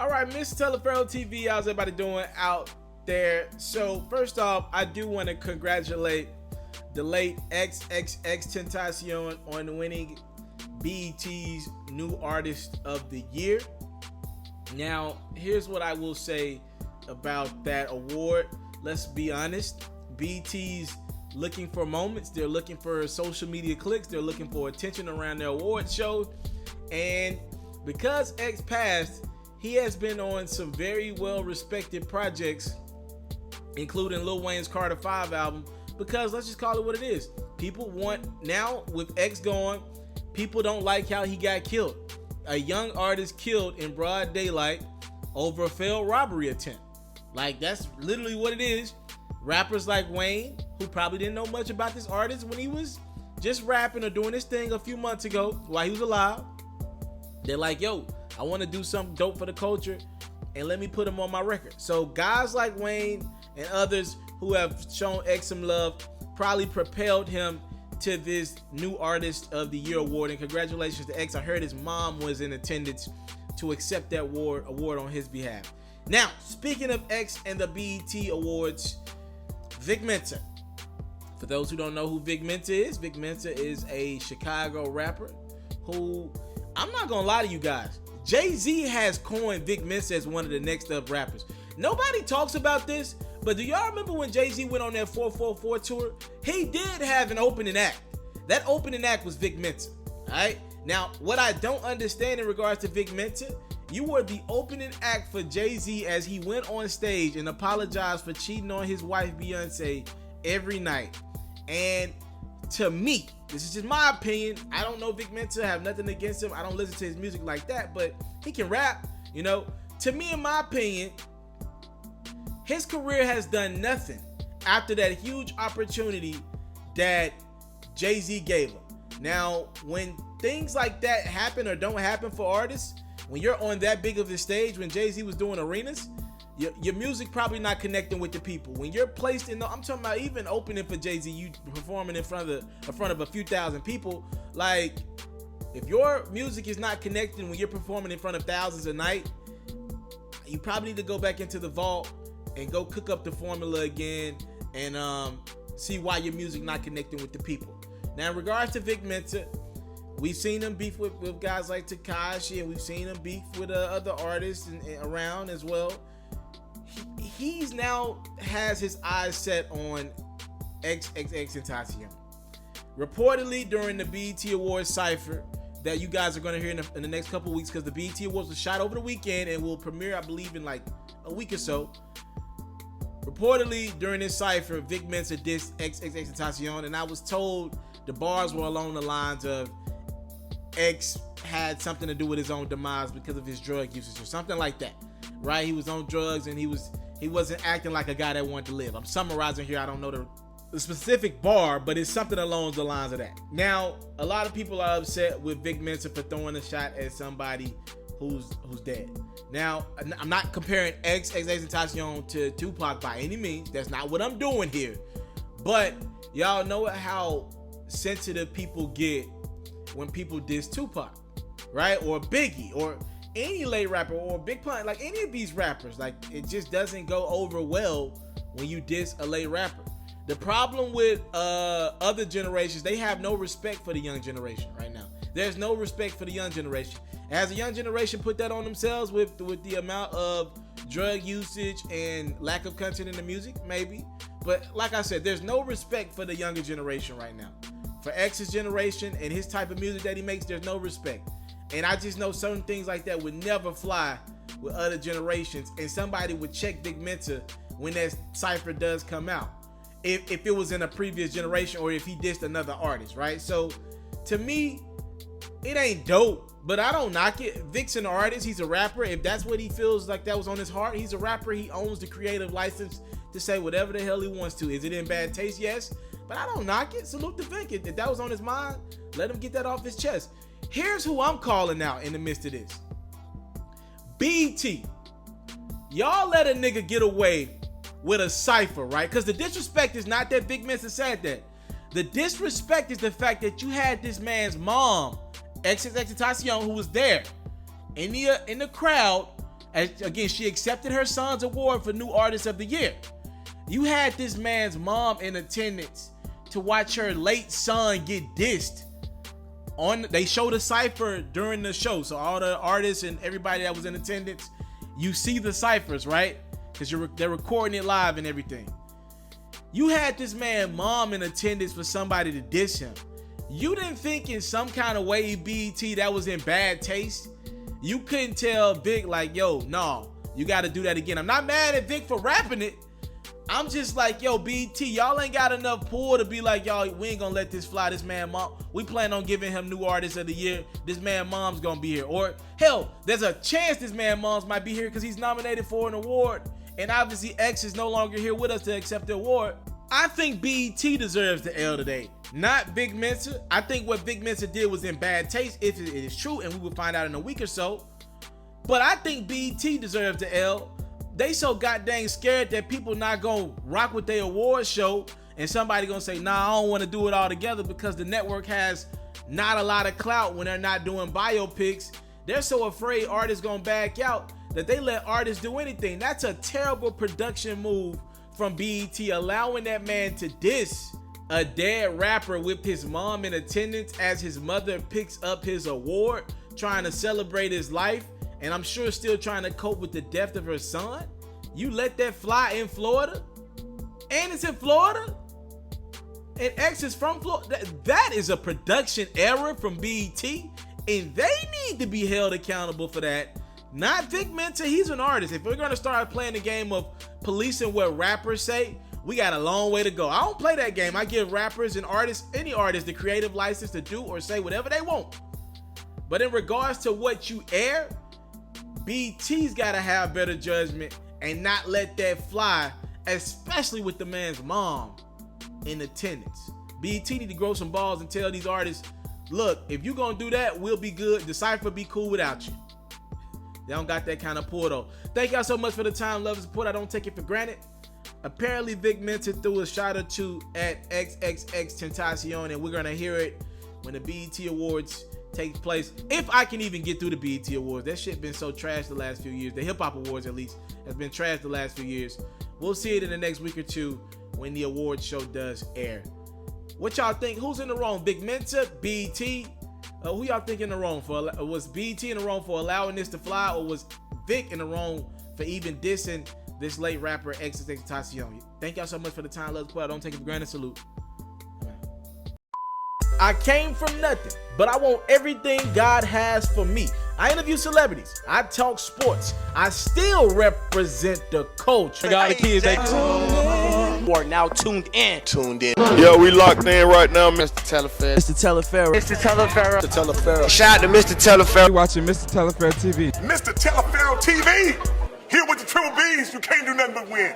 All right, Mr. Taliaferro TV, how's everybody doing out there? So first off, I do want to congratulate the late XXXTentacion on winning BET's New Artist of the Year. Now, here's what I will say about that award. Let's be honest, BET's looking for moments. They're looking for social media clicks. They're looking for attention around their award show. And because X passed, he has been on some very well-respected projects, including Lil Wayne's Carter 5 album, because let's just call it what it is. People want, now with X gone, people don't like how he got killed. A young artist killed in broad daylight over a failed robbery attempt. Like, that's literally what it is. Rappers like Wayne, who probably didn't know much about this artist when he was just rapping or doing his thing a few months ago while he was alive, they're like, yo, I want to do something dope for the culture, and let me put him on my record. So guys like Wayne and others who have shown X some love probably propelled him to this New Artist of the Year award, and congratulations to X. I heard his mom was in attendance to accept that award on his behalf. Now, speaking of X and the BET Awards, Vic Mensa. For those who don't know who Vic Mensa is a Chicago rapper who, I'm not gonna lie to you guys, Jay-Z has coined Vic Mensa as one of the next up rappers. Nobody talks about this, but do y'all remember when Jay-Z went on that 444 tour? He did have an opening act. That opening act was Vic Mensa. Alright? Now, what I don't understand in regards to Vic Mensa, you were the opening act for Jay-Z as he went on stage and apologized for cheating on his wife Beyonce every night. And to me, this is just my opinion, I don't know Vic Mensa, have nothing against him, I don't listen to his music like that, but he can rap, you know. To me, in my opinion, his career has done nothing after that huge opportunity that Jay-Z gave him. Now, when things like that happen or don't happen for artists, when you're on that big of a stage, when Jay-Z was doing arenas, your music probably not connecting with the people. When you're placed in, I'm talking about even opening for Jay-Z, you performing in front of a few thousand people. Like, if your music is not connecting when you're performing in front of thousands a night, you probably need to go back into the vault and go cook up the formula again and see why your music not connecting with the people. Now, in regards to Vic Mensa, we've seen him beef with guys like Tekashi, and we've seen him beef with other artists and around as well. He's now has his eyes set on XXXTentacion. Reportedly, during the BET Awards cypher that you guys are going to hear in the next couple weeks, because the BET Awards was shot over the weekend and will premiere, I believe, in like a week or so. Reportedly, during this cypher, Vic Mensa dissed XXXTentacion, and I was told the bars were along the lines of X had something to do with his own demise because of his drug usage or something like that, right? He was on drugs and he wasn't acting like a guy that wanted to live. I'm summarizing here. I don't know the specific bar, but it's something along the lines of that. Now, a lot of people are upset with Vic Mensa for throwing a shot at somebody who's dead. Now, I'm not comparing XXXTentacion to Tupac by any means. That's not what I'm doing here. But y'all know how sensitive people get when people diss Tupac, right? Or Biggie, or any late rapper, or Big Pun, like any of these rappers. Like, it just doesn't go over well when you diss a late rapper. The problem with other generations, they have no respect for the young generation right now. There's no respect for the young generation. Has the young generation put that on themselves with the amount of drug usage and lack of content in the music? Maybe. But like I said, there's no respect for the younger generation right now. For X's generation and his type of music that he makes, there's no respect. And I just know certain things like that would never fly with other generations, and somebody would check Vic Mensa when that cypher does come out, if it was in a previous generation or if he dissed another artist, right? So to me, it ain't dope, but I don't knock it. Vic's an artist, he's a rapper. If that's what he feels like that was on his heart, he's a rapper. He owns the creative license to say whatever the hell he wants to. Is it in bad taste? Yes, but I don't knock it. Salute to Vic. If that was on his mind, let him get that off his chest. Here's who I'm calling out in the midst of this. BET. Y'all let a nigga get away with a cypher, right? Because the disrespect is not that Vic Mensa said that. The disrespect is the fact that you had this man's mom, XXXTentacion, who was there in the crowd, Again, she accepted her son's award for New Artist of the Year. You had this man's mom in attendance to watch her late son get dissed. They showed a cypher during the show, so all the artists and everybody that was in attendance, you see the ciphers, right? Because they're recording it live and everything. You had this man mom in attendance for somebody to diss him. You didn't think in some kind of way, BET, that was in bad taste? You couldn't tell Vic like, yo, no, you got to do that again. I'm not mad at Vic for rapping it. I'm just like, yo, BET, y'all ain't got enough pull to be like, y'all, we ain't gonna let this fly. This man mom, we plan on giving him New Artist of the Year. This man mom's gonna be here. Or hell, there's a chance this man mom's might be here because he's nominated for an award. And obviously X is no longer here with us to accept the award. I think BET deserves the L today, not Vic Mensa. I think what Vic Mensa did was in bad taste, if it is true, and we will find out in a week or so. But I think BET deserves the L. They so goddamn scared that people not gonna rock with their award show and somebody gonna say, nah, I don't wanna do it all together because the network has not a lot of clout when they're not doing biopics. They're so afraid artists gonna back out that they let artists do anything. That's a terrible production move from BET, allowing that man to diss a dead rapper with his mom in attendance as his mother picks up his award, trying to celebrate his life. And I'm sure still trying to cope with the death of her son. You let that fly in Florida? And it's in Florida? And X is from Florida? That is a production error from BET. And they need to be held accountable for that. Not Vic Mensa, he's an artist. If we're gonna start playing the game of policing what rappers say, we got a long way to go. I don't play that game. I give rappers and artists, any artist, the creative license to do or say whatever they want. But in regards to what you air, BET's gotta have better judgment and not let that fly, especially with the man's mom in attendance. BET need to grow some balls and tell these artists, look, if you gonna do that, we'll be good. The cypher be cool without you. They don't got that kind of pull though. Thank y'all so much for the time, love, and support. I don't take it for granted. Apparently Vic Mensa threw a shot or two at XXXTentacion, and we're gonna hear it when the BET Awards takes place. If I can even get through the BET Awards. That shit been so trash the last few years. The Hip Hop Awards, at least, has been trash the last few years. We'll see it in the next week or two when the award show does air. What y'all think? Who's in the wrong? Vic Mensa? BET? Who y'all think in the wrong for? Was BET in the wrong for allowing this to fly, or was Vic in the wrong for even dissing this late rapper XXXTentacion? Thank y'all so much for the time, love, support. I don't take it for granted. Salute. I came from nothing, but I want everything God has for me. I interview celebrities. I talk sports. I still represent the culture. Got the kids, they are now tuned in. Yeah, we locked in right now, Mr. TALIAFERRO. Mr. Taliaferro. Shout out to Mr. TALIAFERRO. You're watching Mr. TALIAFERRO TV. Mr. TALIAFERRO TV. Here with the triple B's, you can't do nothing but win.